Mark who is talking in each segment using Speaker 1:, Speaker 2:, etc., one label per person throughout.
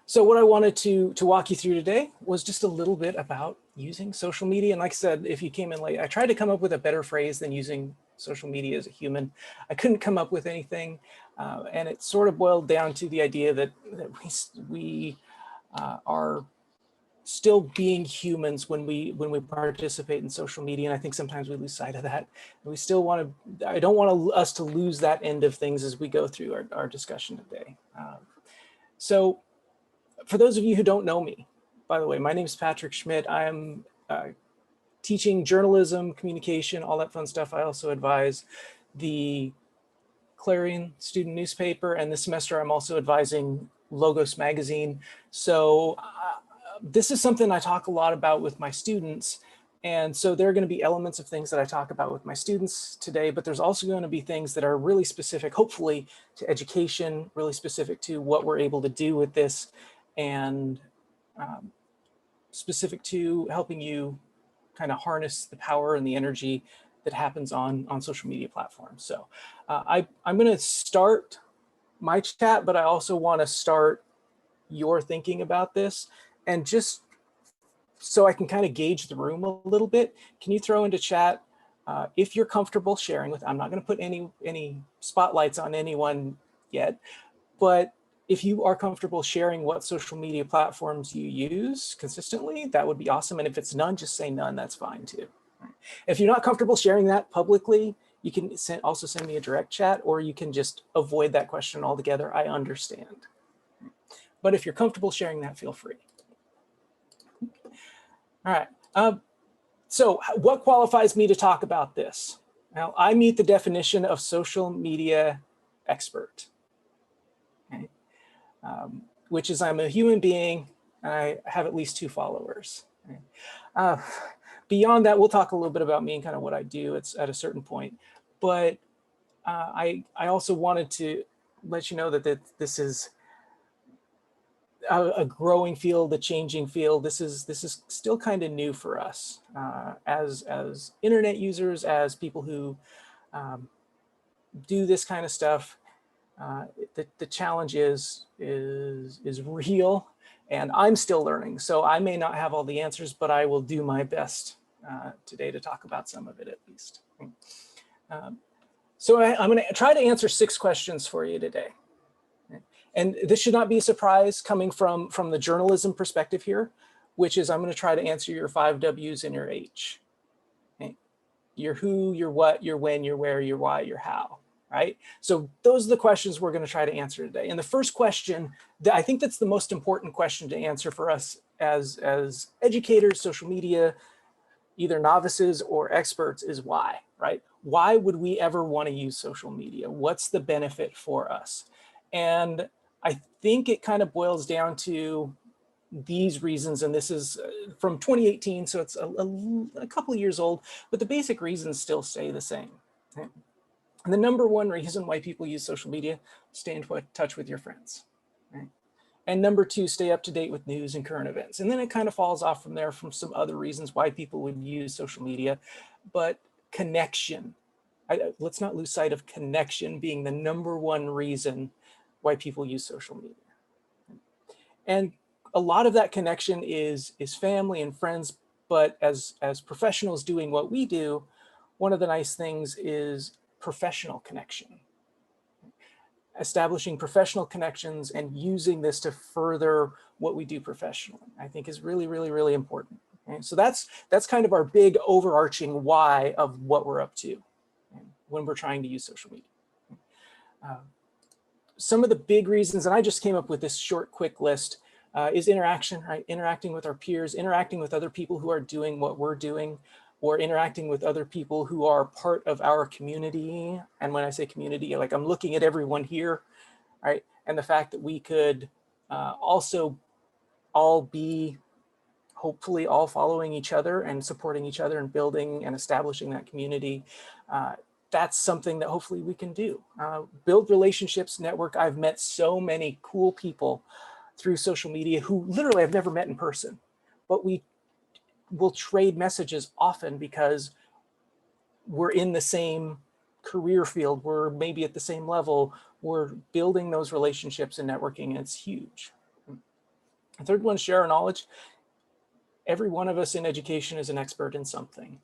Speaker 1: So what I wanted to walk you through today was just a little bit about using social media. And like I said, if you came in late, I tried to come up with a better phrase than using social media as a human. I couldn't come up with anything. And it sort of boiled down to the idea that we are still being humans when we participate in social media. And I think sometimes we lose sight of that. And we still want to, I don't want us to lose that end of things as we go through our discussion today. So for those of you who don't know me, by the way, my name is Patrick Schmidt. I am teaching journalism, communication, all that fun stuff. I also advise the Clarion student newspaper, and this semester I'm also advising Logos magazine. So this is something I talk a lot about with my students. And so there are going to be elements of things that I talk about with my students today, but there's also going to be things that are really specific, hopefully, to education, really specific to what we're able to do with this, and specific to helping you kind of harness the power and the energy that happens on social media platforms. So I'm going to start my chat, but I also want to start your thinking about this. And just so I can kind of gauge the room a little bit, can you throw into chat if you're comfortable sharing with, I'm not going to put any spotlights on anyone yet, but if you are comfortable sharing what social media platforms you use consistently, that would be awesome. And if it's none, just say none, that's fine too. If you're not comfortable sharing that publicly, you can also send me a direct chat, or you can just avoid that question altogether. I understand. But if you're comfortable sharing that, feel free. All right. So what qualifies me to talk about this? Now, I meet the definition of social media expert. Okay. Which is I'm a human being and I have at least 2 followers. Beyond that, we'll talk a little bit about me and kind of what I do. It's at a certain point, but I also wanted to let you know that this is a growing field, a changing field. This is still kind of new for us as internet users, as people who do this kind of stuff. The challenge is real, and I'm still learning. So I may not have all the answers, but I will do my best today to talk about some of it at least. So I'm going to try to answer 6 questions for you today. And this should not be a surprise coming from the journalism perspective here, which is I'm going to try to answer your 5 W's and your H. Okay? Your who, your what, your when, your where, your why, your how. Right? So those are the questions we're going to try to answer today. And the first question, I think that's the most important question to answer for us as educators, social media, either novices or experts, is why, right? Why would we ever want to use social media? What's the benefit for us? And I think it kind of boils down to these reasons, and this is from 2018, so it's a couple of years old, but the basic reasons still stay the same. Okay? And the number 1 reason why people use social media, stay in touch with your friends. Right? And number 2, stay up to date with news and current events. And then it kind of falls off from there from some other reasons why people would use social media. But connection, let's not lose sight of connection being the number 1 reason why people use social media. And a lot of that connection is family and friends, but as professionals doing what we do, one of the nice things is professional connection. Establishing professional connections and using this to further what we do professionally, I think is really, really, really important. Okay? So that's kind of our big overarching why of what we're up to when we're trying to use social media. Some of the big reasons, and I just came up with this short, quick list, is interaction, right? Interacting with our peers, interacting with other people who are doing what we're doing, or interacting with other people who are part of our community. And when I say community, like I'm looking at everyone here, right? And the fact that we could also all be, hopefully all following each other and supporting each other and building and establishing that community. That's something that hopefully we can do. Build relationships, network. I've met so many cool people through social media who literally I've never met in person, but we will trade messages often because we're in the same career field, we're maybe at the same level, we're building those relationships and networking, and it's huge. The third one, share our knowledge. Every one of us in education is an expert in something.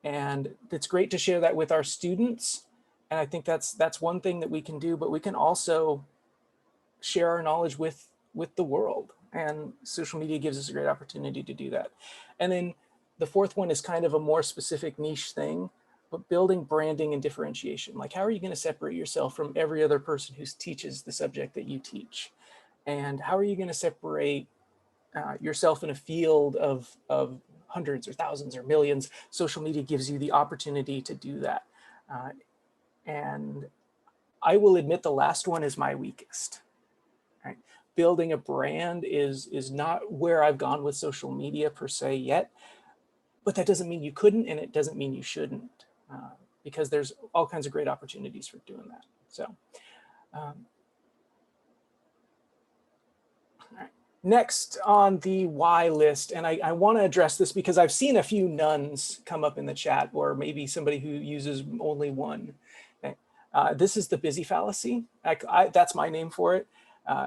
Speaker 1: And it's great to share that with our students. And I think that's one thing that we can do, but we can also share our knowledge with the world. And social media gives us a great opportunity to do that. And then the fourth one is kind of a more specific niche thing, but building branding and differentiation. Like, how are you going to separate yourself from every other person who teaches the subject that you teach? And how are you going to separate yourself in a field of hundreds or thousands or millions? Social media gives you the opportunity to do that. And I will admit the last one is my weakest. Right? Building a brand is not where I've gone with social media per se yet, but that doesn't mean you couldn't, and it doesn't mean you shouldn't, because there's all kinds of great opportunities for doing that. So next on the why list, and I want to address this because I've seen a few nones come up in the chat, or maybe somebody who uses only one. Okay. This is the busy fallacy. That's my name for it.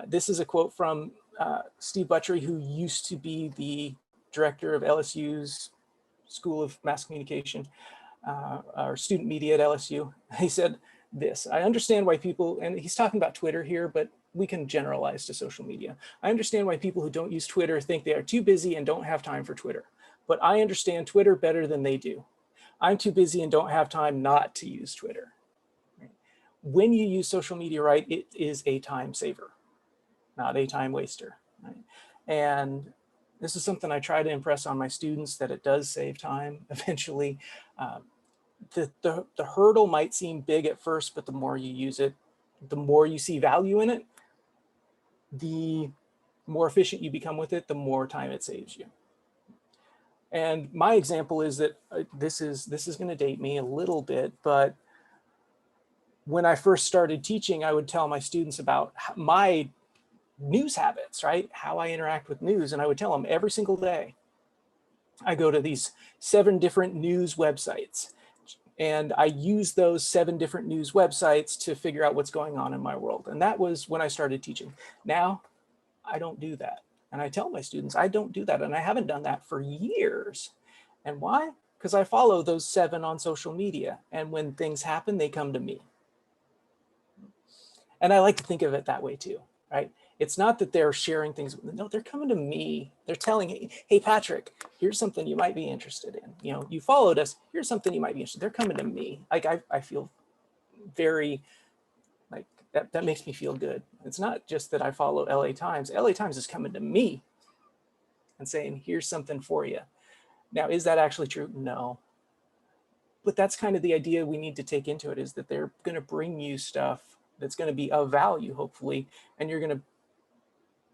Speaker 1: This is a quote from Steve Buttrey, who used to be the director of LSU's School of Mass Communication, or student media at LSU. He said this: I understand why people, and he's talking about Twitter here, but we can generalize to social media. I understand why people who don't use Twitter think they are too busy and don't have time for Twitter, but I understand Twitter better than they do. I'm too busy and don't have time not to use Twitter. When you use social media right, it is a time saver, not a time waster. Right? And this is something I try to impress on my students, that it does save time eventually. The hurdle might seem big at first, but the more you use it, the more you see value in it, the more efficient you become with it, the more time it saves you. And my example is that this is going to date me a little bit, but when I first started teaching, I would tell my students about my news habits, right? How I interact with news. And I would tell them every single day, I go to these 7 different news websites, and I use those 7 different news websites to figure out what's going on in my world. And that was when I started teaching. Now, I don't do that. And I tell my students, I don't do that. And I haven't done that for years. And why? Because I follow those 7 on social media. And when things happen, they come to me. And I like to think of it that way too, right? It's not that they're sharing things. No, they're coming to me. They're telling, hey, Patrick, here's something you might be interested in. You know, you followed us. Here's something you might be interested in. They're coming to me. Like I feel very, like that makes me feel good. It's not just that I follow LA Times. LA Times is coming to me and saying, here's something for you. Now, is that actually true? No. But that's kind of the idea we need to take into it, is that they're going to bring you stuff that's going to be of value, hopefully, and you're going to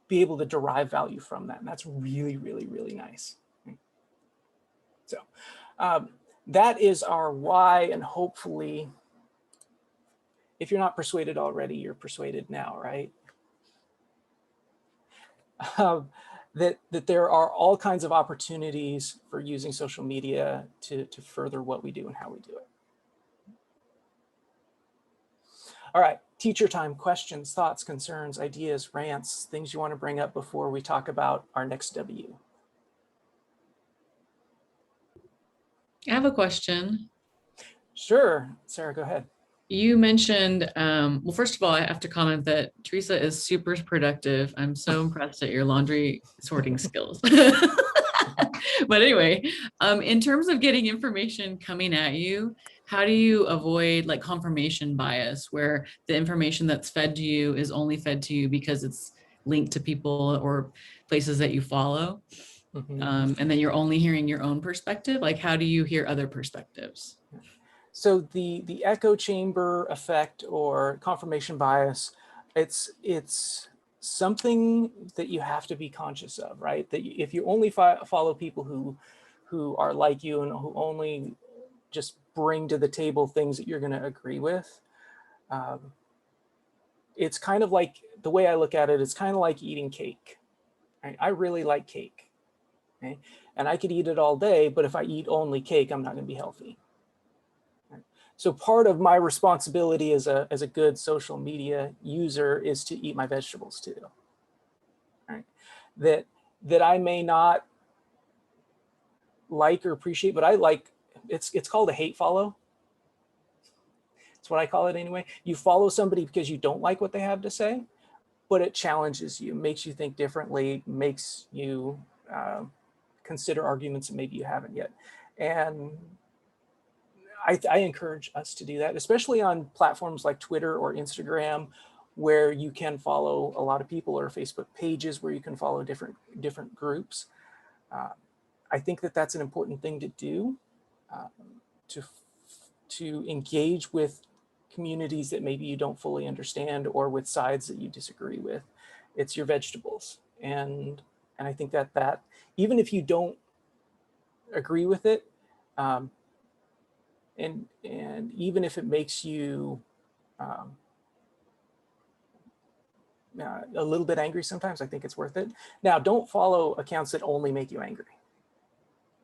Speaker 1: be able to derive value from that. And that's really, really, really nice. So that is our why, and hopefully, if you're not persuaded already, you're persuaded now, right? That there are all kinds of opportunities for using social media to further what we do and how we do it. All right, teacher time: questions, thoughts, concerns, ideas, rants, things you want to bring up before we talk about our next W.
Speaker 2: I have a question.
Speaker 1: Sure, Sarah, go ahead.
Speaker 2: You mentioned, well, first of all, I have to comment that Teresa is super productive. I'm so impressed at your laundry sorting skills. But anyway, in terms of getting information coming at you, how do you avoid like confirmation bias, where the information that's fed to you is only fed to you because it's linked to people or places that you follow? And then you're only hearing your own perspective? Like, how do you hear other perspectives?
Speaker 1: So the echo chamber effect, or confirmation bias, it's something that you have to be conscious of, right? That if you only follow people who are like you and who only just bring to the table things that you're going to agree with, it's kind of like, the way I look at it, it's kind of like eating cake. Right? I really like cake, okay? And I could eat it all day, but if I eat only cake, I'm not going to be healthy. So part of my responsibility as a good social media user is to eat my vegetables too. right? That I may not like or appreciate, but I like, it's called a hate follow. That's what I call it anyway. You follow somebody because you don't like what they have to say, but it challenges you, makes you think differently, makes you consider arguments that maybe you haven't yet. And I encourage us to do that, especially on platforms like Twitter or Instagram, where you can follow a lot of people, or Facebook pages where you can follow different groups. I think that that's an important thing to do, to engage with communities that maybe you don't fully understand, or with sides that you disagree with. It's your vegetables. And I think that even if you don't agree with it, and even if it makes you a little bit angry sometimes, I think it's worth it. Now, don't follow accounts that only make you angry,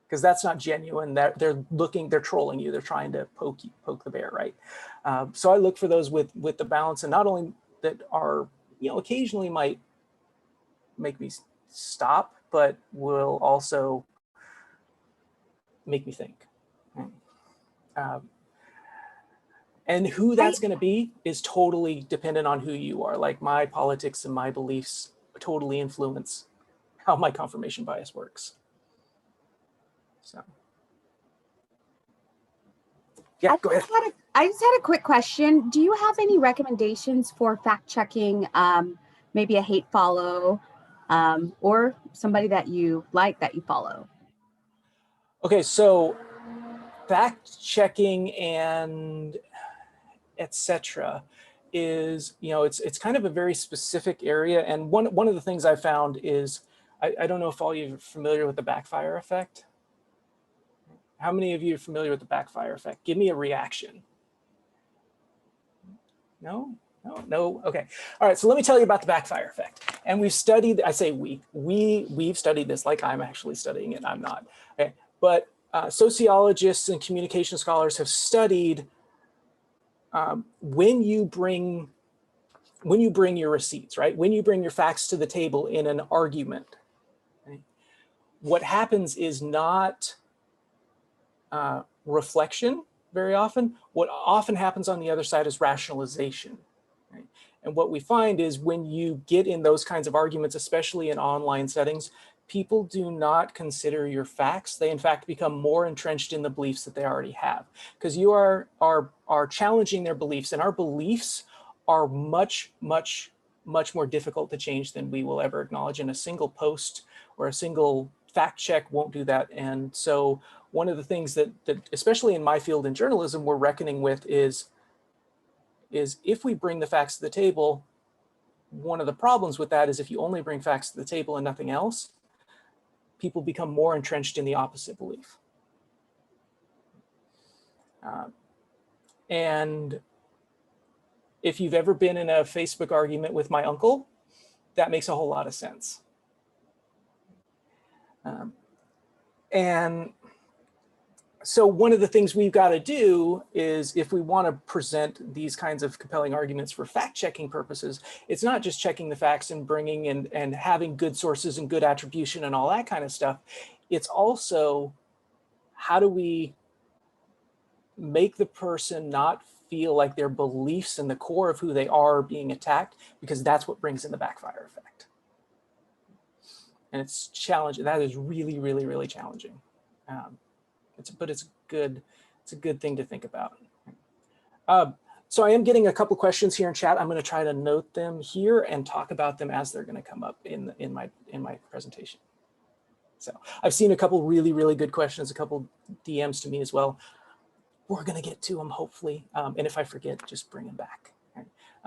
Speaker 1: because that's not genuine. They're trolling you. They're trying to poke the bear, right? So I look for those with the balance, and not only that are, occasionally might make me stop, but will also make me think. And who that's going to be is totally dependent on who you are. Like, my politics and my beliefs totally influence how my confirmation bias works. So, yeah, go ahead.
Speaker 3: I just had a quick question. Do you have any recommendations for fact checking, maybe a hate follow, or somebody that you like that you follow?
Speaker 1: Okay, so fact checking and etc. is, it's kind of a very specific area. And one of the things I found is, I don't know if all of you are familiar with the backfire effect. How many of you are familiar with the backfire effect? Give me a reaction. No? No? Okay. All right, so let me tell you about the backfire effect. And we've studied, I say we've studied this, like I'm actually studying it, I'm not. Okay, but sociologists and communication scholars have studied when you bring your receipts, right? When you bring your facts to the table in an argument, right? What happens is not reflection very often. What often happens on the other side is rationalization, right? And what we find is, when you get in those kinds of arguments, especially in online settings, people do not consider your facts. They in fact become more entrenched in the beliefs that they already have, because you are challenging their beliefs, and our beliefs are much more difficult to change than we will ever acknowledge. And a single post or a single fact check won't do that. And so one of the things that especially in my field in journalism, we're reckoning with is if we bring the facts to the table, one of the problems with that is, if you only bring facts to the table and nothing else, people become more entrenched in the opposite belief. And if you've ever been in a Facebook argument with my uncle, that makes a whole lot of sense. And so one of the things we've got to do is, if we want to present these kinds of compelling arguments for fact-checking purposes, it's not just checking the facts and bringing in and having good sources and good attribution and all that kind of stuff. It's also, how do we make the person not feel like their beliefs and the core of who they are being attacked, because that's what brings in the backfire effect. And it's challenging. That is really challenging. But it's a good thing to think about. So I am getting a couple questions here in chat. I'm going to try to note them here and talk about them as they're going to come up in my presentation. So I've seen a couple really good questions, a couple DMs to me as well. We're going to get to them, hopefully. And if I forget, just bring them back.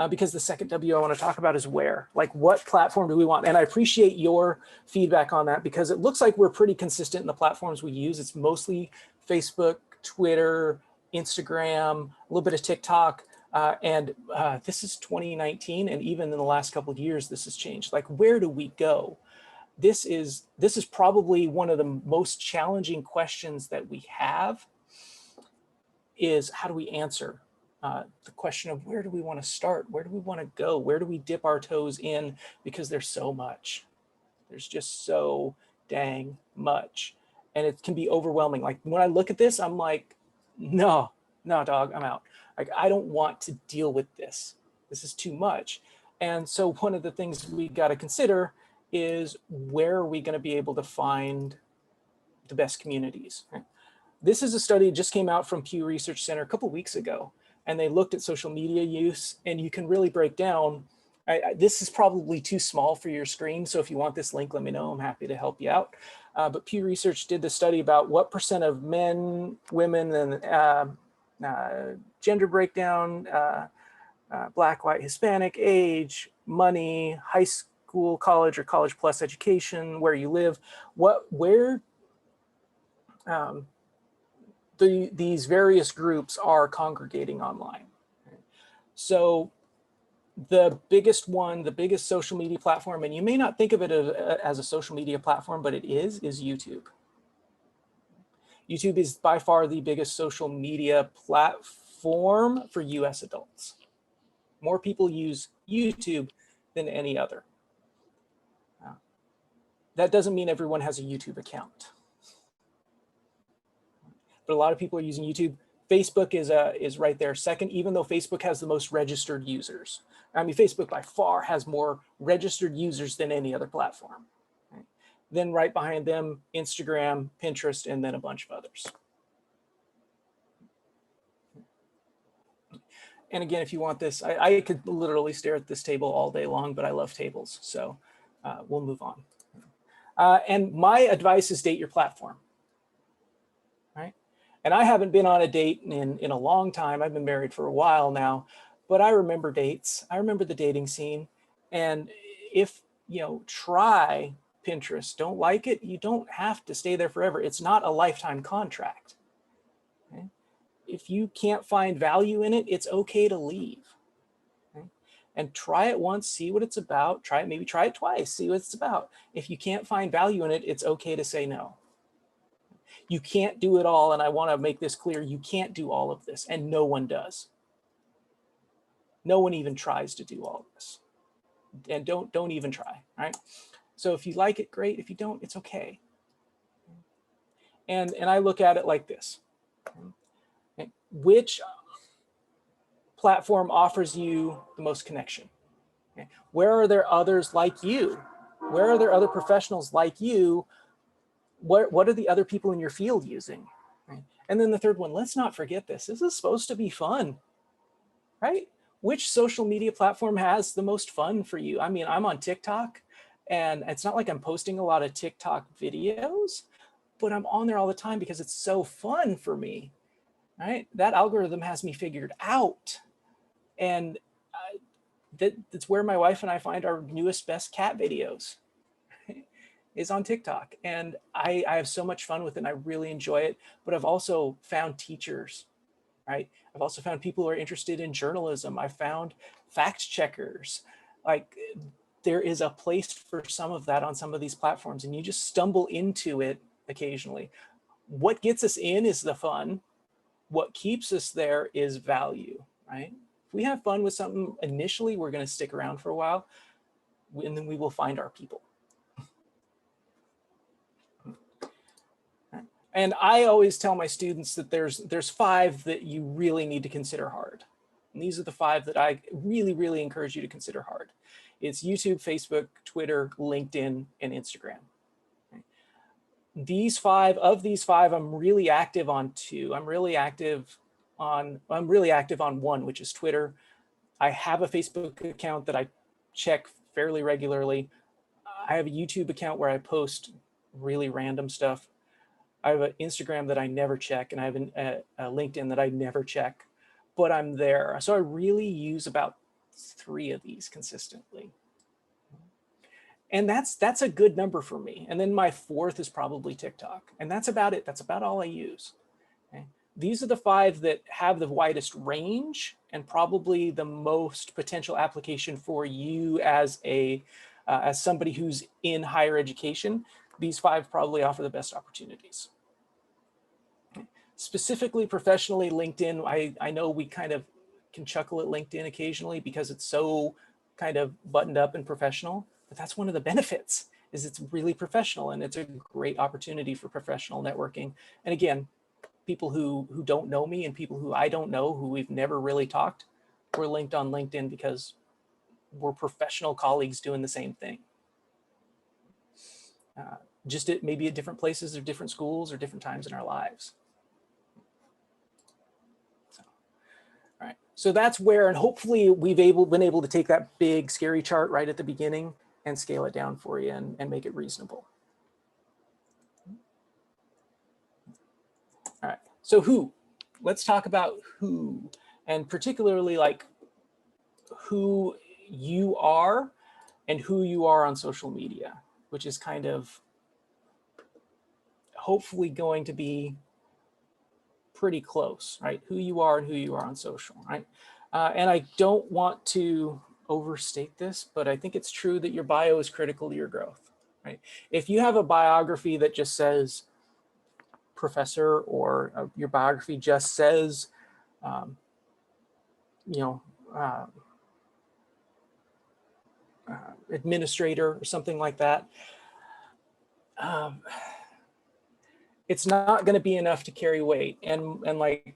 Speaker 1: Because the second W I want to talk about is where. Like, what platform do we want? And I appreciate your feedback on that, because it looks like we're pretty consistent in the platforms we use. It's mostly Facebook, Twitter, Instagram, a little bit of TikTok. And this is 2019. And even in the last couple of years, this has changed. Like, where do we go? This is probably one of the most challenging questions that we have, is how do we answer the question of, where do we want to start? Where do we want to go? Where do we dip our toes in? Because there's so much. There's just so dang much. And it can be overwhelming. Like when I look at this, I'm like, no, dog, I'm out. Like, I don't want to deal with this. This is too much. And so one of the things we got to consider is, where are we going to be able to find the best communities? Right? This is a study that just came out from Pew Research Center a couple weeks ago, and they looked at social media use, and you can really break down. This is probably too small for your screen, so if you want this link, let me know. I'm happy to help you out. But Pew Research did the study about what % of men, women, and gender breakdown, Black, white, Hispanic, age, money, high school, college, or college plus education, where you live, where these various groups are congregating online. So the biggest one, the biggest social media platform, and you may not think of it as a social media platform, but it is YouTube. YouTube is by far the biggest social media platform for US adults. More people use YouTube than any other. That doesn't mean everyone has a YouTube account, but a lot of people are using YouTube. Facebook is right there second, even though Facebook has the most registered users. I mean, Facebook by far has more registered users than any other platform. Right? Then right behind them, Instagram, Pinterest, and then a bunch of others. And again, if you want this, I could literally stare at this table all day long, but I love tables, so we'll move on. And my advice is date your platform, right? And I haven't been on a date in a long time. I've been married for a while now, but I remember dates. I remember the dating scene. And if, try Pinterest, don't like it, you don't have to stay there forever. It's not a lifetime contract. Okay? If you can't find value in it, it's okay to leave. Okay? And try it once, see what it's about. Maybe try it twice, see what it's about. If you can't find value in it, it's okay to say no. You can't do it all, and I want to make this clear. You can't do all of this, and no one does. No one even tries to do all of this, and don't even try, right? So if you like it, great. If you don't, it's okay. And I look at it like this. Okay. Which platform offers you the most connection? Okay. Where are there others like you? Where are there other professionals like you? What are the other people in your field using? Right? And then the third one, let's not forget this. This is supposed to be fun, right? Which social media platform has the most fun for you? I mean, I'm on TikTok, and it's not like I'm posting a lot of TikTok videos, but I'm on there all the time because it's so fun for me, right? That algorithm has me figured out. And that's where my wife and I find our newest best cat videos, is on TikTok. And I have so much fun with it, and I really enjoy it. But I've also found teachers, right? I've also found people who are interested in journalism. I found fact checkers. Like, there is a place for some of that on some of these platforms, and you just stumble into it occasionally. What gets us in is the fun. What keeps us there is value, right? If we have fun with something initially, we're going to stick around for a while, and then we will find our people. And I always tell my students that there's 5 that you really need to consider hard. And these are the 5 that I really, really encourage you to consider hard. It's YouTube, Facebook, Twitter, LinkedIn, and Instagram. Okay. These 5, I'm really active on 2. I'm really active on 1, which is Twitter. I have a Facebook account that I check fairly regularly. I have a YouTube account where I post really random stuff. I have an Instagram that I never check, and I have a LinkedIn that I never check, but I'm there. So I really use about 3 of these consistently. And that's a good number for me. And then my 4th is probably TikTok. And that's about it. That's about all I use. Okay. These are the 5 that have the widest range and probably the most potential application for you as somebody who's in higher education. These 5 probably offer the best opportunities. Specifically, professionally, LinkedIn, I know we kind of can chuckle at LinkedIn occasionally because it's so kind of buttoned up and professional, but that's one of the benefits. is it's really professional and it's a great opportunity for professional networking. And again, people who don't know me and people who I don't know, who we've never really talked, we're linked on LinkedIn because we're professional colleagues doing the same thing. Just maybe at different places or different schools or different times in our lives. So, all right, so that's where, and hopefully we've been able to take that big scary chart right at the beginning and scale it down for you and make it reasonable. All right, so who? Let's talk about who, and particularly like who you are and who you are on social media, which is kind of hopefully going to be pretty close, right? Who you are and who you are on social, right? And I don't want to overstate this, but I think it's true that your bio is critical to your growth, right? If you have a biography that just says professor, or your biography just says, administrator or something like that, it's not going to be enough to carry weight. And like,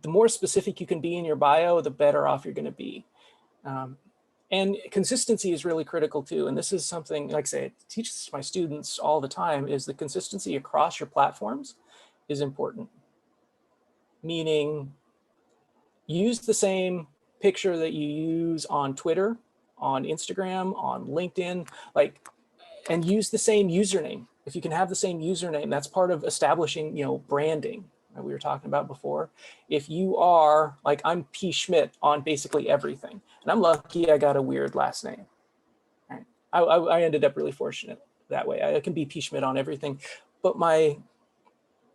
Speaker 1: the more specific you can be in your bio, the better off you're going to be. And consistency is really critical too. And this is something, like I say, I teach this to my students all the time, is the consistency across your platforms is important. Meaning, use the same picture that you use on Twitter, on Instagram, on LinkedIn, like, and use the same username. If you can have the same username, that's part of establishing, branding that we were talking about before. If you are, like, I'm P. Schmidt on basically everything, and I'm lucky I got a weird last name. Right? I ended up really fortunate that way. I can be P. Schmidt on everything, but my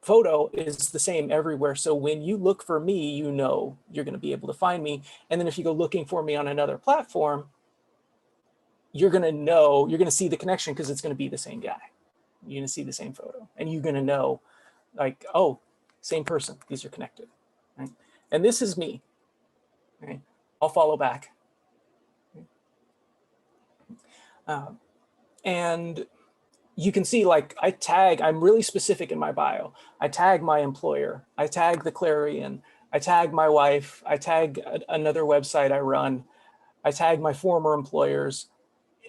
Speaker 1: photo is the same everywhere. So when you look for me, you're going to be able to find me. And then if you go looking for me on another platform, you're going to see the connection because it's going to be the same guy. You're going to see the same photo, and you're going to know, like, oh, same person, these are connected. Right? And this is me. Right? I'll follow back. And you can see, like, I'm really specific in my bio. I tag my employer, I tag the Clarion, I tag my wife, I tag another website I run, I tag my former employers.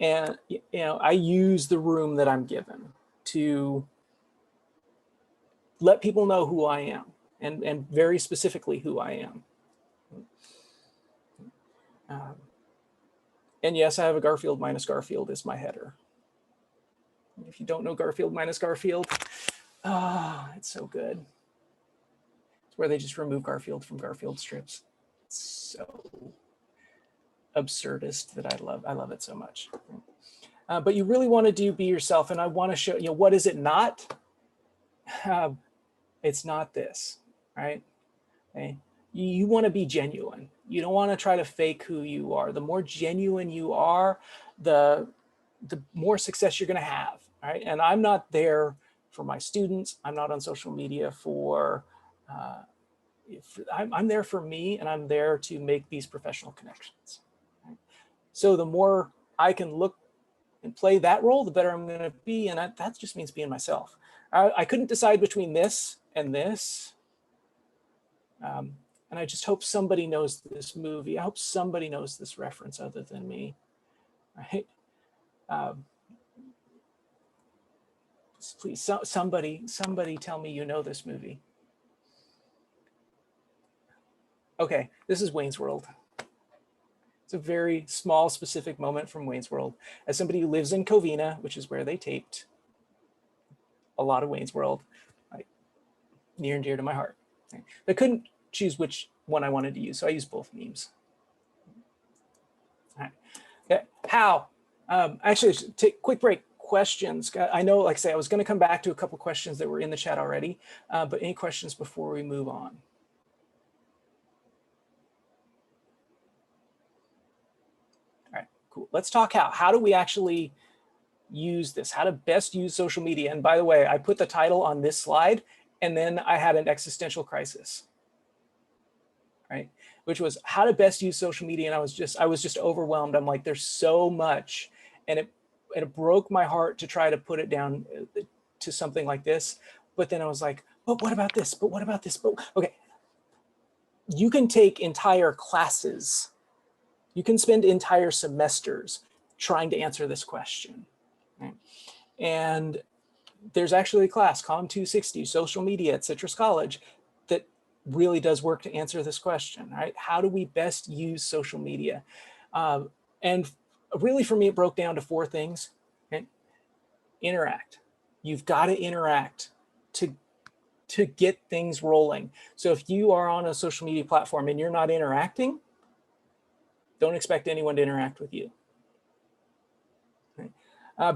Speaker 1: And, I use the room that I'm given to let people know who I am, and very specifically who I am. And yes, I have a Garfield minus Garfield as my header. If you don't know Garfield minus Garfield, it's so good. It's where they just remove Garfield from Garfield strips. It's so absurdist that I love it so much. But you really want to be yourself, and I want to show what is it not? It's not this, right? Okay. You want to be genuine. You don't want to try to fake who you are. The more genuine you are, the more success you're going to have, right? And I'm not there for my students. I'm not on social media for, I'm there for me, and I'm there to make these professional connections. Right? So the more I can look and play that role, the better I'm going to be. And that just means being myself. I couldn't decide between this and this. And I just hope somebody knows this movie. I hope somebody knows this reference other than me. Right? Please, somebody tell me you know this movie. Okay, this is Wayne's World. It's a very small, specific moment from Wayne's World. As somebody who lives in Covina, which is where they taped a lot of Wayne's World, like, near and dear to my heart. I couldn't choose which one I wanted to use, so I used both memes. All right. Okay. How? Actually, take a quick break. Questions. I know, like I say, I was going to come back to a couple questions that were in the chat already, but any questions before we move on? All right, cool. Let's talk how. How do we actually use this? How to best use social media? And by the way, I put the title on this slide, and then I had an existential crisis, right? Which was how to best use social media. And I was just overwhelmed. I'm like, there's so much. And it broke my heart to try to put it down to something like this. But then I was like, but what about this? But what about this? But okay, you can take entire classes. You can spend entire semesters trying to answer this question. Right? And there's actually a class, COM 260, social media at Citrus College, that really does work to answer this question, right? How do we best use social media? And really for me, it broke down to 4 things. Okay? Interact. You've got to interact to get things rolling. So if you are on a social media platform and you're not interacting, don't expect anyone to interact with you. Right?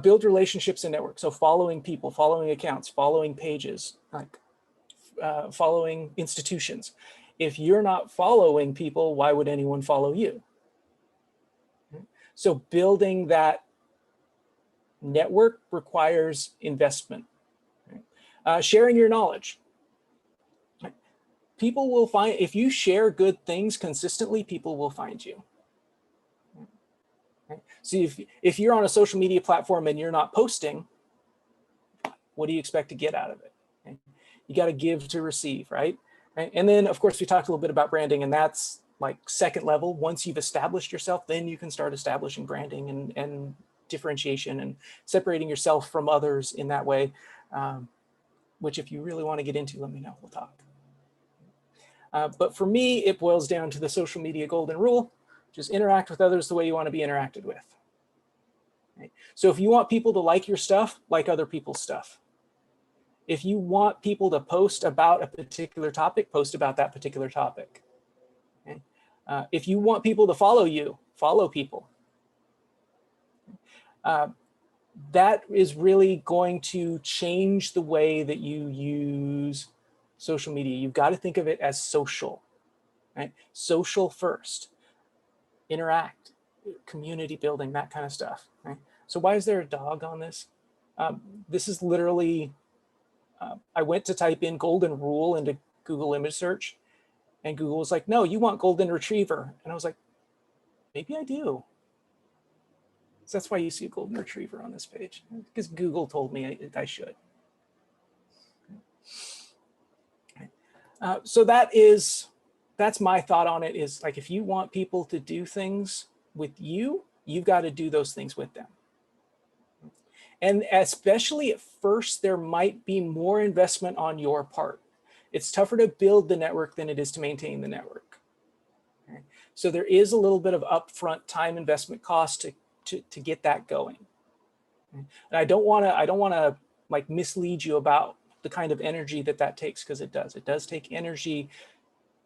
Speaker 1: Build relationships and networks. So following people, following accounts, following pages, like following institutions. If you're not following people, why would anyone follow you? So building that network requires investment. Sharing your knowledge. People will find, if you share good things consistently, people will find you. So if you're on a social media platform and you're not posting, what do you expect to get out of it? You got to give to receive, right? And then of course we talked a little bit about branding, and that's like second level. Once you've established yourself, then you can start establishing branding and differentiation and separating yourself from others in that way, which if you really want to get into, let me know, we'll talk. But for me, it boils down to the social media golden rule, which is interact with others the way you want to be interacted with. Right? So if you want people to like your stuff, like other people's stuff. If you want people to post about a particular topic, post about that particular topic. Okay? If you want people to follow you, follow people. That is really going to change the way that you use social media. You've got to think of it as social, right? Social first, interact, community building, that kind of stuff, right? So why is there a dog on this? This is literally, I went to type in golden rule into Google image search, and Google was like, no, you want golden retriever. And I was like, maybe I do. So that's why you see a golden retriever on this page, because Google told me I should. So that's my thought on it, is like, if you want people to do things with you, you've got to do those things with them. And especially at first, there might be more investment on your part. It's tougher to build the network than it is to maintain the network. Okay? So there is a little bit of upfront time investment cost to get that going. Okay? And I don't want to like mislead you about the kind of energy that takes, because it does. It does take energy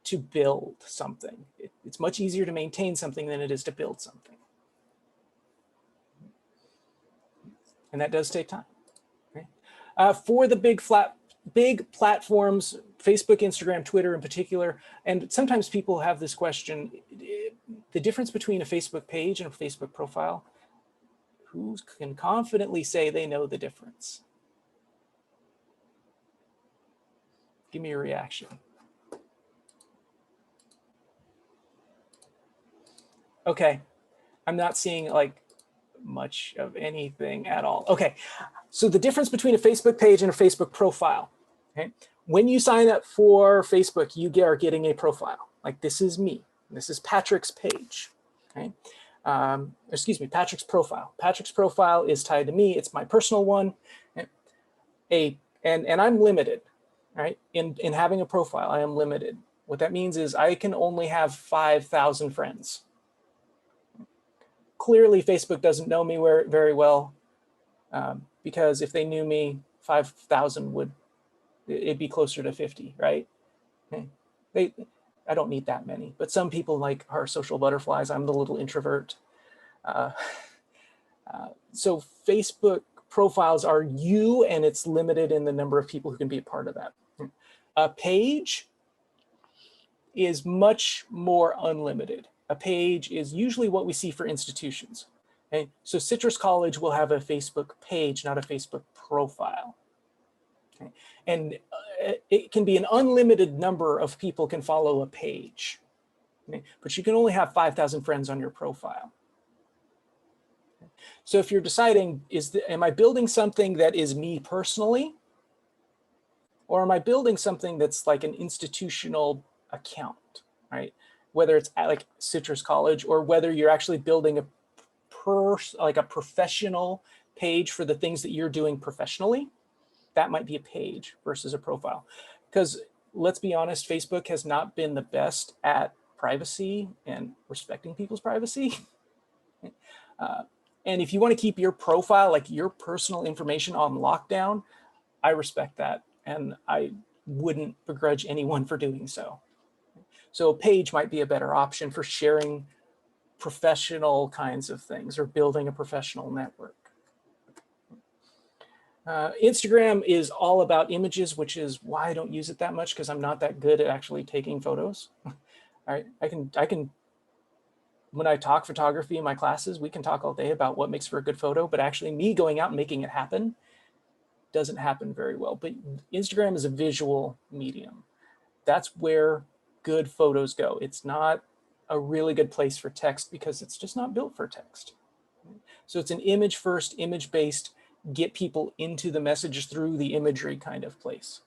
Speaker 1: to build something. It's much easier to maintain something than it is to build something. And that does take time. Okay? For the big platforms, Facebook, Instagram, Twitter in particular, and sometimes people have this question, the difference between a Facebook page and a Facebook profile, who can confidently say they know the difference? Give me your reaction. Okay, I'm not seeing like much of anything at all. Okay, so the difference between a Facebook page and a Facebook profile. Okay, when you sign up for Facebook, you are getting a profile. Like, this is me. This is Patrick's page. Okay, excuse me, Patrick's profile. Patrick's profile is tied to me. It's my personal one. And I'm limited, right? In having a profile, I am limited. What that means is I can only have 5,000 friends. Clearly, Facebook doesn't know me very well, because if they knew me, 5,000 it'd be closer to 50, right? Okay. I don't need that many, but some people like are social butterflies. I'm the little introvert. So Facebook profiles are you, and it's limited in the number of people who can be a part of that. A page is much more unlimited. A page is usually what we see for institutions. Okay? So Citrus College will have a Facebook page, not a Facebook profile. Okay? And it can be an unlimited number of people can follow a page. Okay? But you can only have 5,000 friends on your profile. So if you're deciding, am I building something that is me personally? Or am I building something that's like an institutional account, right? Whether it's at like Citrus College or whether you're actually building a professional page for the things that you're doing professionally, that might be a page versus a profile. Because let's be honest, Facebook has not been the best at privacy and respecting people's privacy. And if you want to keep your profile, like your personal information on lockdown, I respect that. And I wouldn't begrudge anyone for doing so. So a page might be a better option for sharing professional kinds of things or building a professional network. Instagram is all about images, which is why I don't use it that much, because I'm not that good at actually taking photos. All right, I can, when I talk photography in my classes, we can talk all day about what makes for a good photo, but actually me going out and making it happen doesn't happen very well. But Instagram is a visual medium. That's where good photos go. It's not a really good place for text because it's just not built for text. So it's an image first, image based, get people into the message through the imagery kind of place.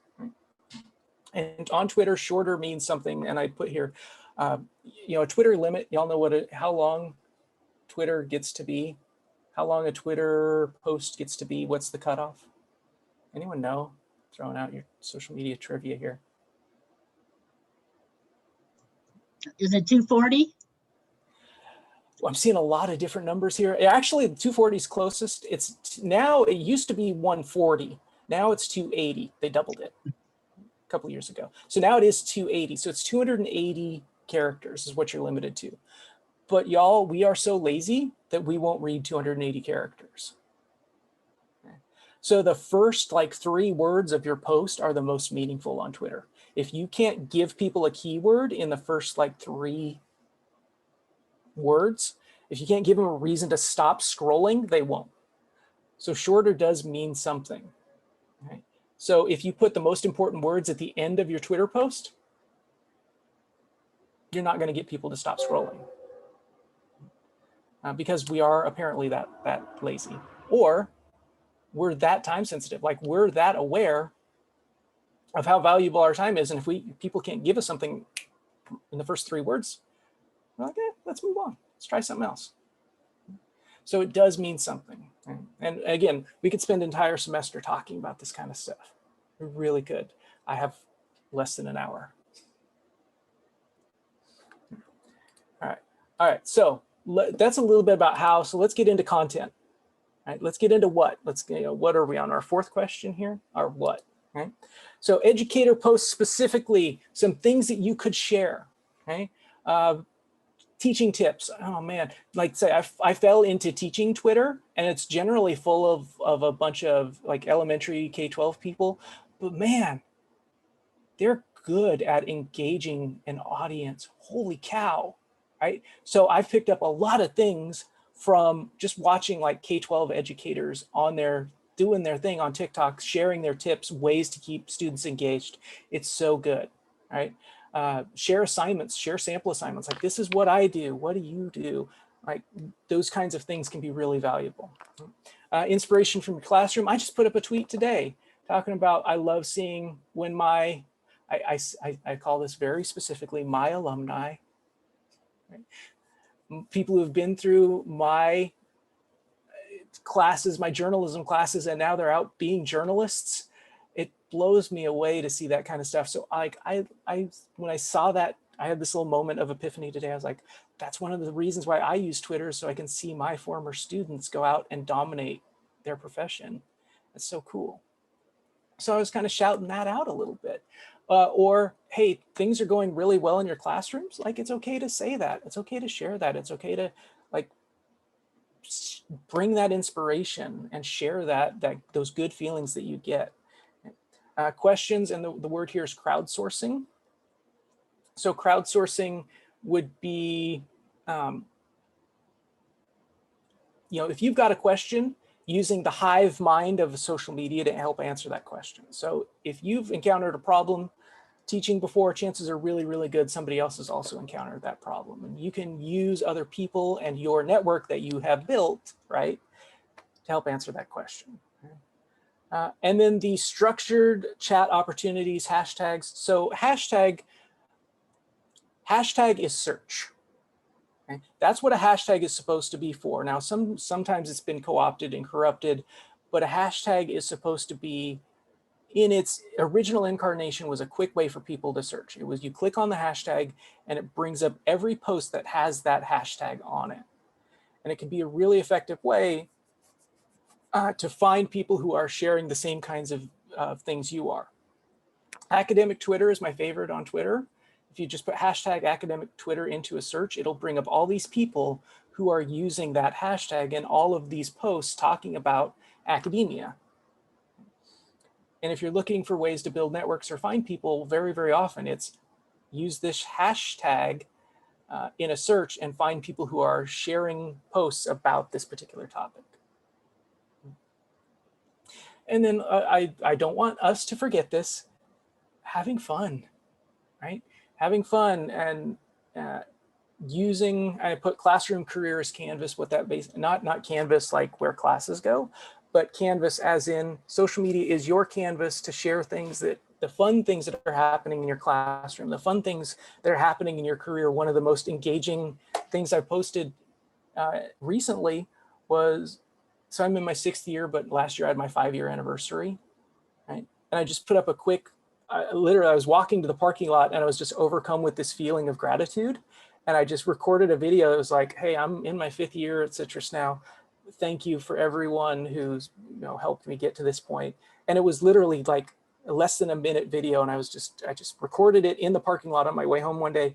Speaker 1: And on Twitter, shorter means something, and I put here, you know, a Twitter limit. Y'all know how long Twitter gets to be, how long a Twitter post gets to be. What's the cutoff? Anyone know? Throwing out your social media trivia here.
Speaker 4: Is it 240?
Speaker 1: Well, I'm seeing a lot of different numbers here. Actually, 240 is closest. It's now, it used to be 140. Now it's 280. They doubled it a couple years ago. So now it is 280. So it's 280 characters is what you're limited to. But y'all, we are so lazy that we won't read 280 characters. So the first like 3 words of your post are the most meaningful on Twitter. If you can't give people a keyword in the first like 3 words, if you can't give them a reason to stop scrolling, they won't. So shorter does mean something. Right? So if you put the most important words at the end of your Twitter post, you're not going to get people to stop scrolling. Because we are apparently that lazy. Or we're that time sensitive, like we're that aware of how valuable our time is. And if people can't give us something in the first 3 words, we're like, let's move on. Let's try something else. So it does mean something. And again, we could spend an entire semester talking about this kind of stuff. We really could. I have less than an hour. All right. So that's a little bit about how. So let's get into content. All right, let's get into what. What are we on our 4th question here? Our what? Right. So educator posts specifically, some things that you could share. Okay. Teaching tips. Oh man, like say I fell into teaching Twitter, and it's generally full of a bunch of like elementary K-12 people, but man, they're good at engaging an audience. Holy cow, right? So I've picked up a lot of things from just watching like K-12 educators on their doing their thing on TikTok, sharing their tips, ways to keep students engaged. It's so good, right? Share assignments, share sample assignments. Like, this is what I do. What do you do? Like, those kinds of things can be really valuable. Inspiration from your classroom. I just put up a tweet today talking about, I love seeing when I call this very specifically my alumni, right? People who have been through my classes, my journalism classes, and now they're out being journalists. It blows me away to see that kind of stuff. So when I saw that, I had this little moment of epiphany today. I was like, that's one of the reasons why I use Twitter, so I can see my former students go out and dominate their profession. That's so cool. So I was kind of shouting that out a little bit. Or, hey, things are going really well in your classrooms. Like, it's okay to say that. It's okay to share that. It's okay to like bring that inspiration and share those good feelings that you get. Questions, and the word here is crowdsourcing. So crowdsourcing would be, if you've got a question, using the hive mind of social media to help answer that question. So if you've encountered a problem, teaching before, chances are really, really good somebody else has also encountered that problem. And you can use other people and your network that you have built, right, to help answer that question. And then the structured chat opportunities, hashtags. So hashtag is search. Okay? That's what a hashtag is supposed to be for. Now, sometimes it's been co-opted and corrupted, but a hashtag is supposed to be, in its original incarnation, was a quick way for people to search. It was, you click on the hashtag and it brings up every post that has that hashtag on it. And it can be a really effective way to find people who are sharing the same kinds of things you are. Academic Twitter is my favorite on Twitter. If you just put hashtag academic Twitter into a search, it'll bring up all these people who are using that hashtag and all of these posts talking about academia. And if you're looking for ways to build networks or find people, very, very often it's use this hashtag in a search and find people who are sharing posts about this particular topic. And then I don't want us to forget this, having fun, right? Having fun and using, I put classroom careers Canvas, what that base, not Canvas like where classes go, but Canvas as in social media is your canvas to share things that, the fun things that are happening in your classroom, the fun things that are happening in your career. One of the most engaging things I posted recently was, so I'm in my 6th year, but last year I had my 5-year anniversary, right? And I just put up a quick, literally I was walking to the parking lot and I was just overcome with this feeling of gratitude. And I just recorded a video. It was like, hey, I'm in my 5th year at Citrus now. Thank you for everyone who's helped me get to this point. And it was literally like less than a minute video. And I just recorded it in the parking lot on my way home one day,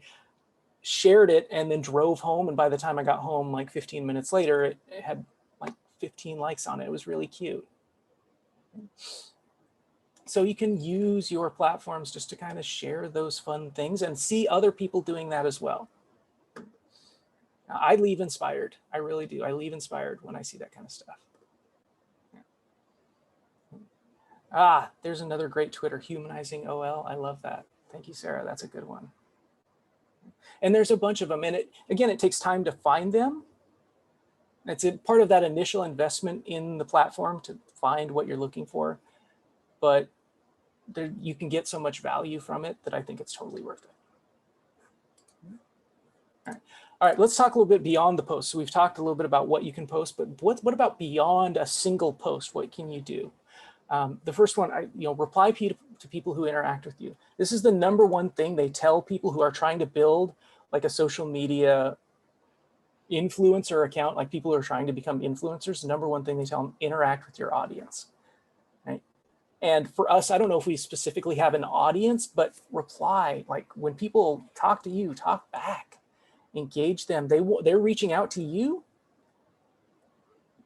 Speaker 1: shared it, and then drove home. And by the time I got home, like 15 minutes later, it had like 15 likes on it. It was really cute. So you can use your platforms just to kind of share those fun things and see other people doing that as well. I leave inspired. I really do. I leave inspired when I see that kind of stuff. Ah, there's another great Twitter, humanizing OL. I love that. Thank you, Sarah. That's a good one. And there's a bunch of them. And again, it takes time to find them. It's part of that initial investment in the platform to find what you're looking for. But you can get so much value from it that I think it's totally worth it. All right, let's talk a little bit beyond the post. So we've talked a little bit about what you can post, but what about beyond a single post? What can you do? The first one, reply to people who interact with you. This is the #1 thing they tell people who are trying to build like a social media influencer account, like people who are trying to become influencers. The #1 thing they tell them, interact with your audience. Right? And for us, I don't know if we specifically have an audience, but reply. Like when people talk to you, talk back, engage them. They're reaching out to you.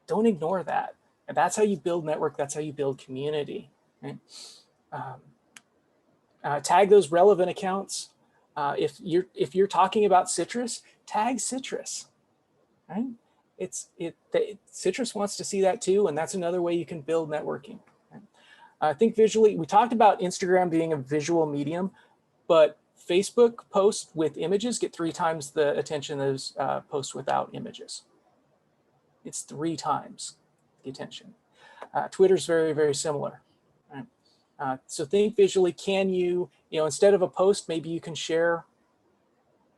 Speaker 1: Don't ignore that. And that's how you build network. That's how you build community. Right? Tag those relevant accounts. If you're talking about Citrus, tag Citrus. Right? Citrus wants to see that too, and that's another way you can build networking. Think visually. We talked about Instagram being a visual medium, but Facebook posts with images get 3 times the attention as posts without images. It's 3 times the attention. Twitter's very, very similar. Right? So think visually. Can you, instead of a post, maybe you can share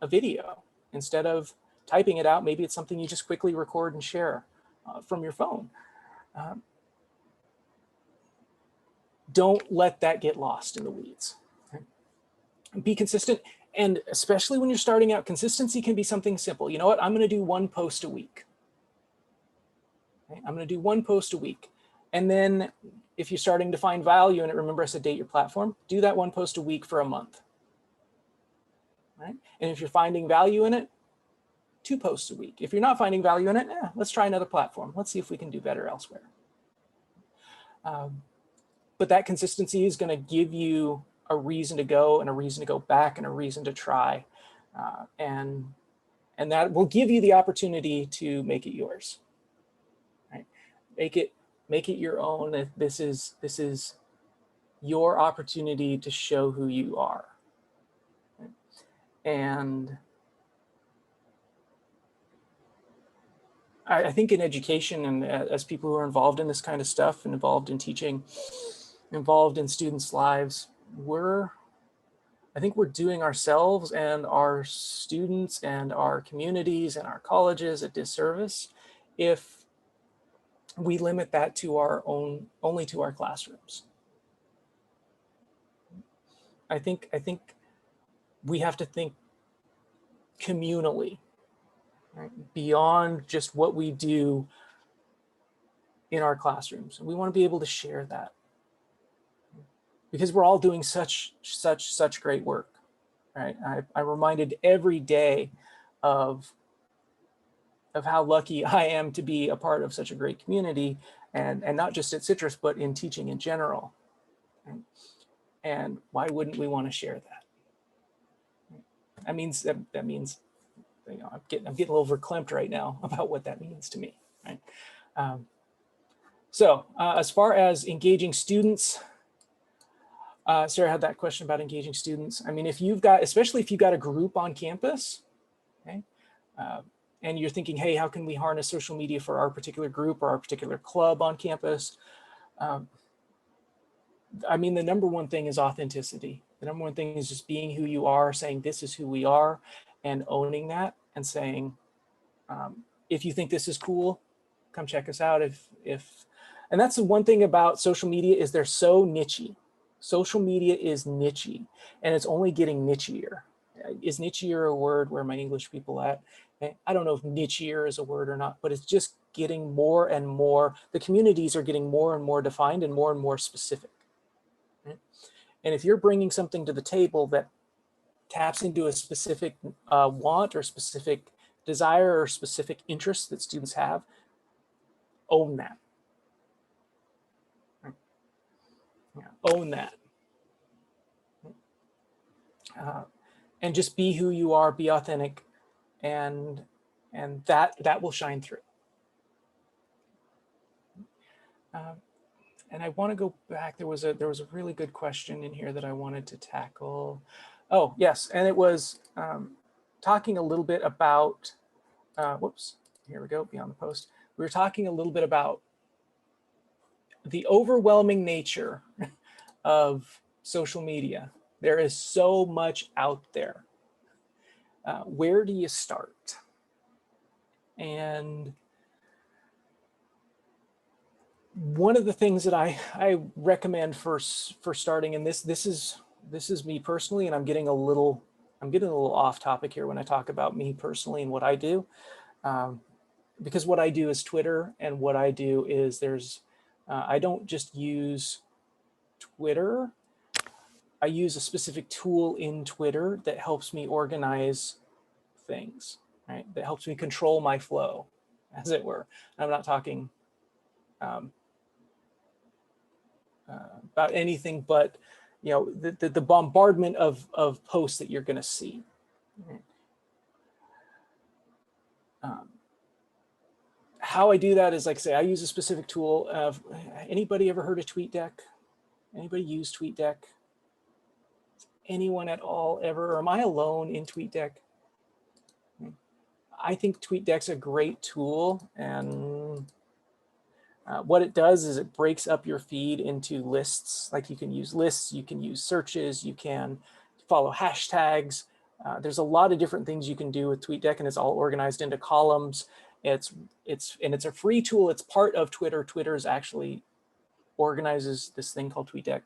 Speaker 1: a video. Instead of typing it out, maybe it's something you just quickly record and share from your phone. Don't let that get lost in the weeds. Right? Be consistent. And especially when you're starting out, consistency can be something simple. You know what? I'm going to do 1 post a week. Okay? I'm going to do 1 post a week. And then if you're starting to find value in it, remember I said date your platform, do that 1 post a week for a month. Right? And if you're finding value in it, 2 posts a week. If you're not finding value in it, let's try another platform. Let's see if we can do better elsewhere. But that consistency is going to give you a reason to go and a reason to go back and a reason to try. And that will give you the opportunity to make it yours. Right? Make it your own. This is your opportunity to show who you are. And I think in education, and as people who are involved in this kind of stuff and involved in teaching, involved in students' lives, I think we're doing ourselves and our students and our communities and our colleges a disservice if we limit that to only to our classrooms. I think we have to think communally, right? Beyond just what we do in our classrooms. We want to be able to share that because we're all doing such great work, right? I'm reminded every day of how lucky I am to be a part of such a great community, and not just at Citrus, but in teaching in general. Right? And why wouldn't we want to share that? That means you know, I'm getting a little verklempt right now about what that means to me. Right? So as far as engaging students, Sarah had that question about engaging students. I mean, especially if you've got a group on campus, okay, and you're thinking, hey, how can we harness social media for our particular group or our particular club on campus? I mean, the number one thing is authenticity. The number one thing is just being who you are, saying this is who we are, and owning that, and saying, if you think this is cool, come check us out. And that's the one thing about social media is they're so nichey. Social media is nichey, and it's only getting nichier. Is nichier a word? Where are my English people at? I don't know if nichier is a word or not, but it's just getting more and more. The communities are getting more and more defined and more specific. Right? And if you're bringing something to the table that taps into a specific want or specific desire or specific interest that students have, own that. Right? Yeah, own that. And just be who you are, be authentic, and that will shine through. And I want to go back. There was a really good question in here that I wanted to tackle. Oh yes, and it was talking a little bit about. Whoops, here we go. Beyond the post. We were talking a little bit about the overwhelming nature of social media. There is so much out there. Where do you start? And one of the things that I recommend for starting, and this is me personally, and I'm getting a little off topic here when I talk about me personally and what I do, because what I do is Twitter, and what I do is I don't just use Twitter. I use a specific tool in Twitter that helps me organize things, right? That helps me control my flow, as it were. I'm not talking about anything but, you know, the bombardment of posts that you're going to see. How I do that is, like I say, I use a specific tool. Anybody ever heard of Tweetdeck? Anybody use Tweetdeck? Anyone at all ever? Or am I alone in Tweetdeck? I think Tweetdeck's a great tool, and what it does is it breaks up your feed into lists. Like, you can use lists, you can use searches, you can follow hashtags. There's a lot of different things you can do with Tweetdeck, and it's all organized into columns. It's a free tool. It's part of Twitter. Twitter's actually organizes this thing called Tweetdeck.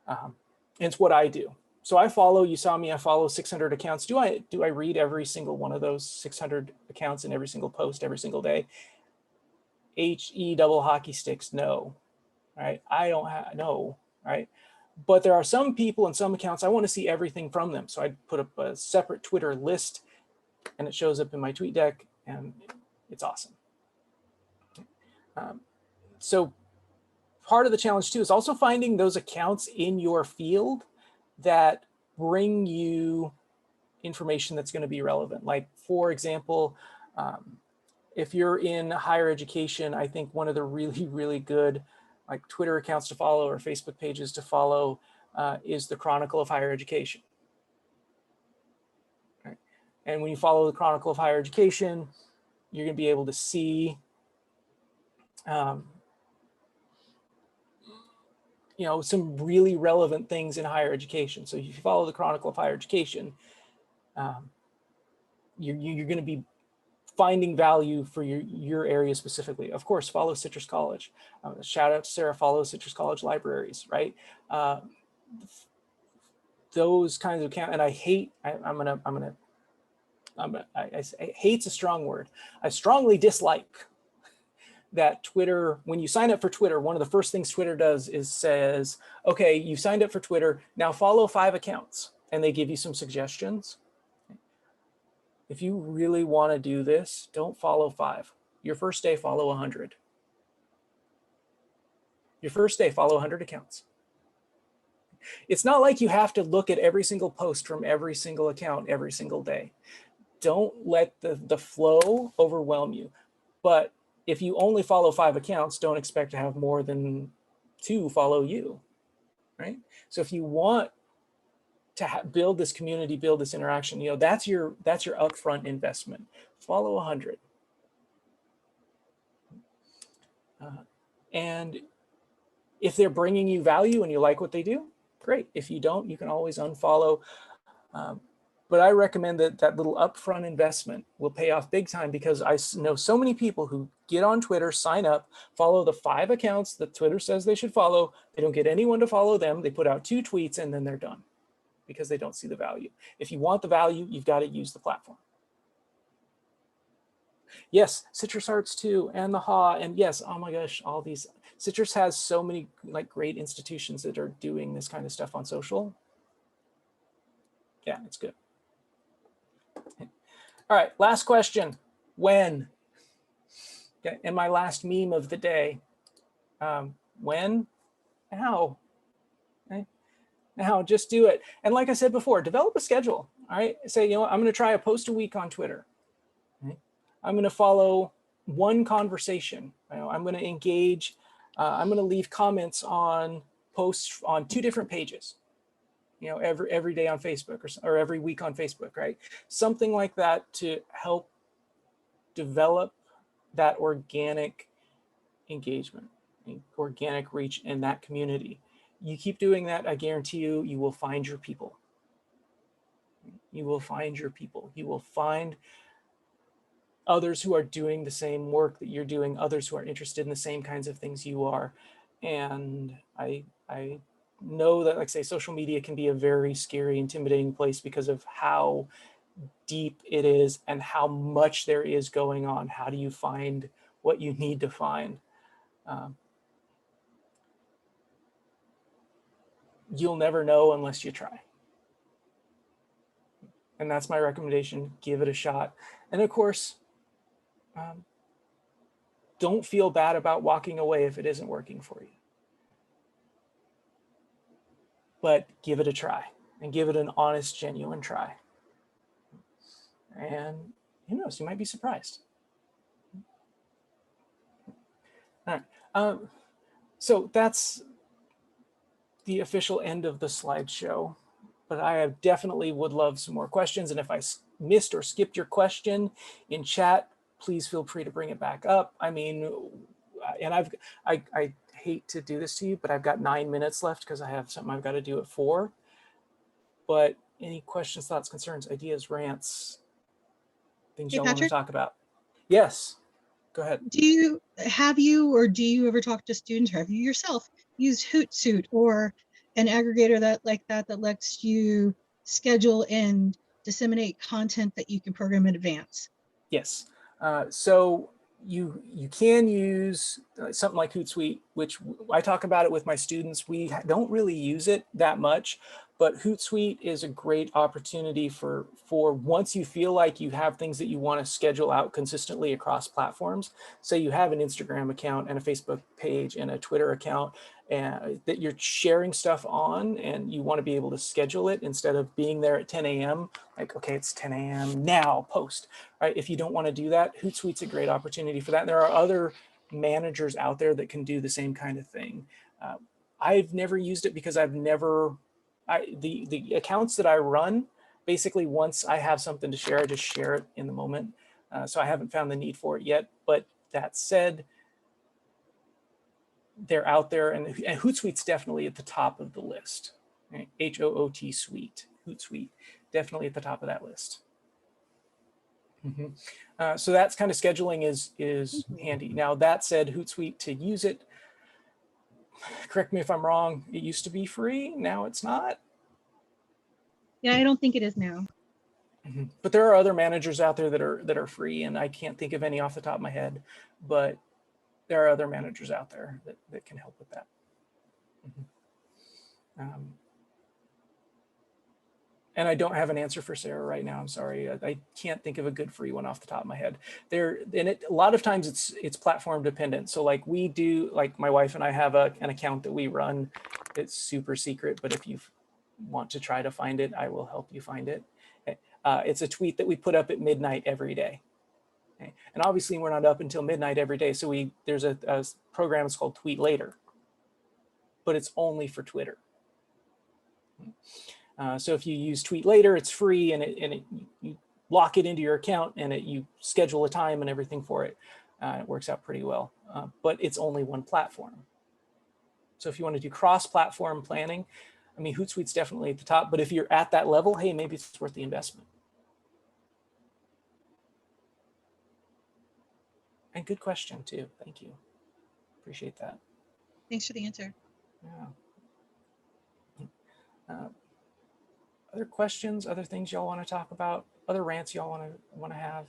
Speaker 1: And it's what I do. So I follow, you saw me, I follow 600 accounts. Do I read every single one of those 600 accounts in every single post every single day? HE double hockey sticks, no, right? I don't have, no, right? But there are some people and some accounts, I want to see everything from them. So I put up a separate Twitter list, and it shows up in my Tweetdeck, and it's awesome. So part of the challenge too is also finding those accounts in your field that bring you information that's going to be relevant. Like, for example, if you're in higher education, I think one of the really good like Twitter accounts to follow or Facebook pages to follow is the Chronicle of Higher Education. And when you follow the Chronicle of Higher Education, you're going to be able to see, you know, some really relevant things in higher education. So if you follow the Chronicle of Higher Education, you're going to be finding value for your area specifically. Of course, follow Citrus College. Shout out to Sarah, follow Citrus College libraries, right? Those kinds of and I hate, hate's a strong word. I strongly dislike that Twitter, when you sign up for Twitter, one of the first things Twitter does is says, okay, you signed up for Twitter, now follow 5 accounts, and they give you some suggestions. If you really want to do this, don't follow 5. Your first day, follow 100. Your first day, follow 100 accounts. It's not like you have to look at every single post from every single account every single day. Don't let the flow overwhelm you. But if you only follow 5 accounts, don't expect to have more than 2 follow you, right? So if you want to build this community, build this interaction, you know, that's your upfront investment. Follow 100. And if they're bringing you value and you like what they do, great. If you don't, you can always unfollow. But I recommend that little upfront investment will pay off big time, because I know so many people who get on Twitter, sign up, follow the 5 accounts that Twitter says they should follow. They don't get anyone to follow them. They put out 2 tweets and then they're done because they don't see the value. If you want the value, you've got to use the platform. Yes, Citrus Arts too, and the HA, and yes, oh my gosh, all these. Citrus has so many like great institutions that are doing this kind of stuff on social. Yeah, it's good. All right, last question. When? Okay, and my last meme of the day. When? How? Okay. Now, just do it. And like I said before, develop a schedule. All right, say, you know what, I'm going to try a post a week on Twitter. Okay. I'm going to follow 1 conversation. You know, I'm going to engage. I'm going to leave comments on posts on 2 different pages. You know, every day on Facebook or every week on Facebook, right? Something like that to help develop that organic engagement, organic reach in that community. You keep doing that, I guarantee you, you will find your people. You will find your people. You will find others who are doing the same work that you're doing, others who are interested in the same kinds of things you are. And I know that, like I say, social media can be a very scary, intimidating place because of how deep it is and how much there is going on. How do you find what you need to find? You'll never know unless you try. And that's my recommendation. Give it a shot. And of course, don't feel bad about walking away if it isn't working for you. But give it a try, and give it an honest, genuine try. And who knows, you might be surprised. All right. So that's the official end of the slideshow. But I definitely would love some more questions. And if I missed or skipped your question in chat, please feel free to bring it back up. I mean, and I hate to do this to you, but I've got 9 minutes left because I have something I've got to do at 4. But any questions, thoughts, concerns, ideas, rants, things y'all want to talk about? Yes, go ahead.
Speaker 5: Do you ever talk to students, or have you yourself used Hootsuite or an aggregator that lets you schedule and disseminate content that you can program in advance?
Speaker 1: Yes. So you can use something like Hootsuite, which I talk about it with my students. We don't really use it that much, but Hootsuite is a great opportunity for once you feel like you have things that you want to schedule out consistently across platforms. Say you have an Instagram account and a Facebook page and a Twitter account that you're sharing stuff on, and you want to be able to schedule it instead of being there at 10 a.m. Like, okay, it's 10 a.m. now, post, right? If you don't want to do that, Hootsuite's a great opportunity for that. And there are other managers out there that can do the same kind of thing. I've never used it because the accounts that I run, basically once I have something to share, I just share it in the moment. So I haven't found the need for it yet. But that said, they're out there, and Hootsuite's definitely at the top of the list. Right? H-O-O-T suite, Hootsuite, definitely at the top of that list. So that's kind of scheduling is handy. Now that said, Hootsuite, to use it, correct me if I'm wrong, it used to be free, now it's not.
Speaker 5: Yeah, I don't think it is now.
Speaker 1: But there are other managers out there that are free, and I can't think of any off the top of my head, but there are other managers out there that can help with that. And I don't have an answer for Sarah right now. I'm sorry. I can't think of a good free one off the top of my head. A lot of times it's platform dependent. So like we do, like my wife and I have an account that we run. It's super secret, but if you want to try to find it, I will help you find it. It's a tweet that we put up at midnight every day. Okay? And obviously we're not up until midnight every day. So there's a program, it's called Tweet Later, but it's only for Twitter. So if you use Tweet Later, it's free, and you lock it into your account, and you schedule a time and everything for it. It works out pretty well, but it's only one platform. So if you want to do cross-platform planning, I mean, Hootsuite's definitely at the top, but if you're at that level, hey, maybe it's worth the investment. And good question too, thank you. Appreciate that.
Speaker 5: Thanks for the answer.
Speaker 1: Yeah. Other questions, other things y'all want to talk about, other rants y'all want to have?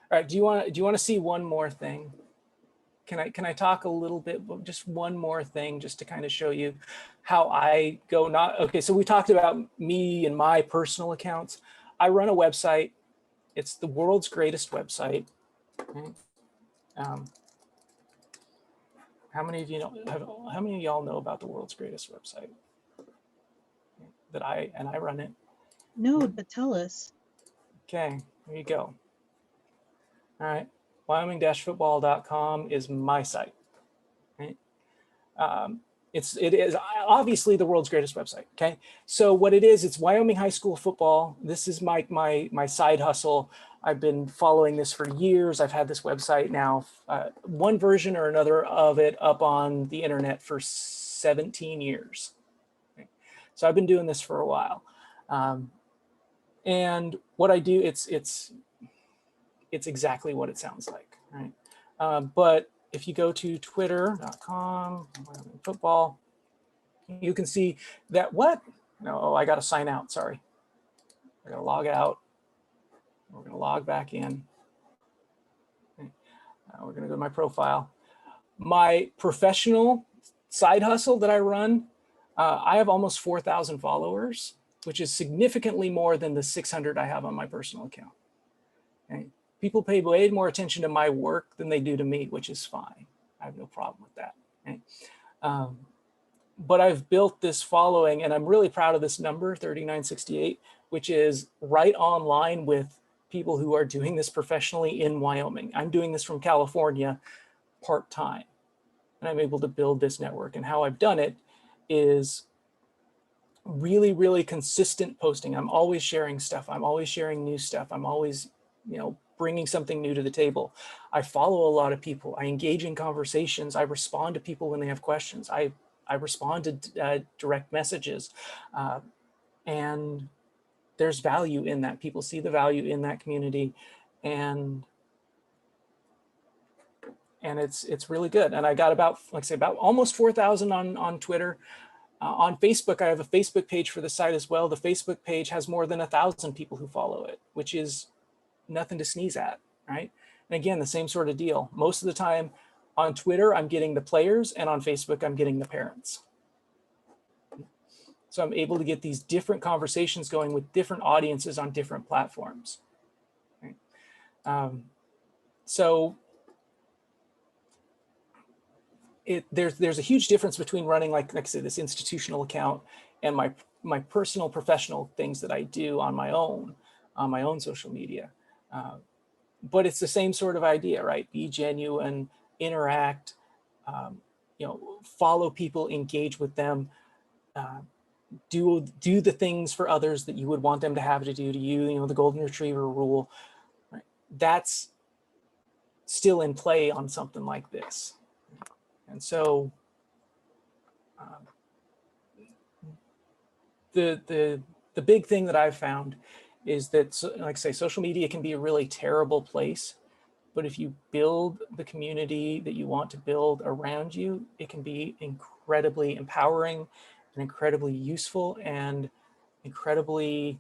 Speaker 1: All right, do you want to see one more thing? Can I talk a little bit, just one more thing, just to kind of show you how I go okay, so we talked about me and my personal accounts. I run a website. It's the world's greatest website. Okay. How many of you know? How many of y'all know about the world's greatest website? That I run it.
Speaker 5: No, but tell us.
Speaker 1: Okay, there you go. All right, Wyoming-football.com is my site. Right? It is obviously the world's greatest website. Okay, so what it is, it's Wyoming high school football. This is my side hustle. I've been following this for years. I've had this website now, one version or another of it up on the internet for 17 years. Okay? So I've been doing this for a while. And what I do, it's exactly what it sounds like, right? But if you go to twitter.com, football, you can see that no, I got to sign out, sorry. I got to log out. We're going to log back in. Okay. We're going to go to my profile. My professional side hustle that I run, I have almost 4,000 followers, which is significantly more than the 600 I have on my personal account. Okay. People pay way more attention to my work than they do to me, which is fine. I have no problem with that. Okay. But I've built this following, and I'm really proud of this number, 3968, which is right on line with people who are doing this professionally in Wyoming. I'm doing this from California part-time, and I'm able to build this network. And how I've done it is really, really consistent posting. I'm always sharing stuff. I'm always sharing new stuff. I'm always, bringing something new to the table. I follow a lot of people. I engage in conversations. I respond to people when they have questions. I respond to direct messages. And there's value in that. People see the value in that community, and it's really good. And I got about almost 4,000 on Twitter. On Facebook, I have a Facebook page for the site as well. The Facebook page has more than 1,000 people who follow it, which is nothing to sneeze at, right? And again, the same sort of deal. Most of the time on Twitter, I'm getting the players, and on Facebook, I'm getting the parents. So I'm able to get these different conversations going with different audiences on different platforms. Right? So there's a huge difference between running, like I said, this institutional account and my personal professional things that I do on my own social media. but it's the same sort of idea, right? Be genuine, interact, follow people, engage with them, do the things for others that you would want them to have to do to you, the golden retriever rule, right? That's still in play on something like this. And so the big thing that I've found is that, like I say, social media can be a really terrible place, but if you build the community that you want to build around you, it can be incredibly empowering and incredibly useful and incredibly,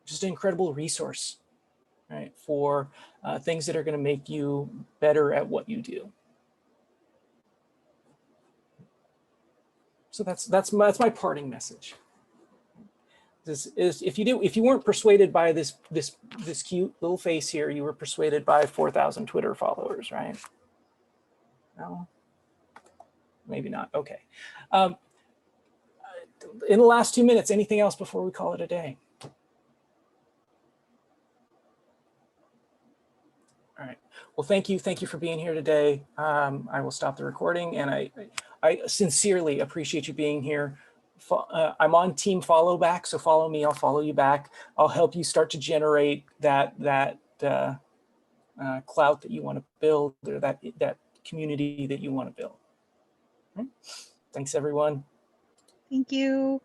Speaker 1: just an incredible resource, right, for things that are going to make you better at what you do. So that's my parting message. This is, if you weren't persuaded by this cute little face here, you were persuaded by 4,000 Twitter followers, right? No, maybe not. Okay. In the last 2 minutes, anything else before we call it a day? All right. Well, thank you for being here today. I will stop the recording, and I sincerely appreciate you being here. I'm on Team Follow Back, so follow me. I'll follow you back. I'll help you start to generate that clout that you want to build, or that community that you want to build. Right? Thanks, everyone.
Speaker 5: Thank you.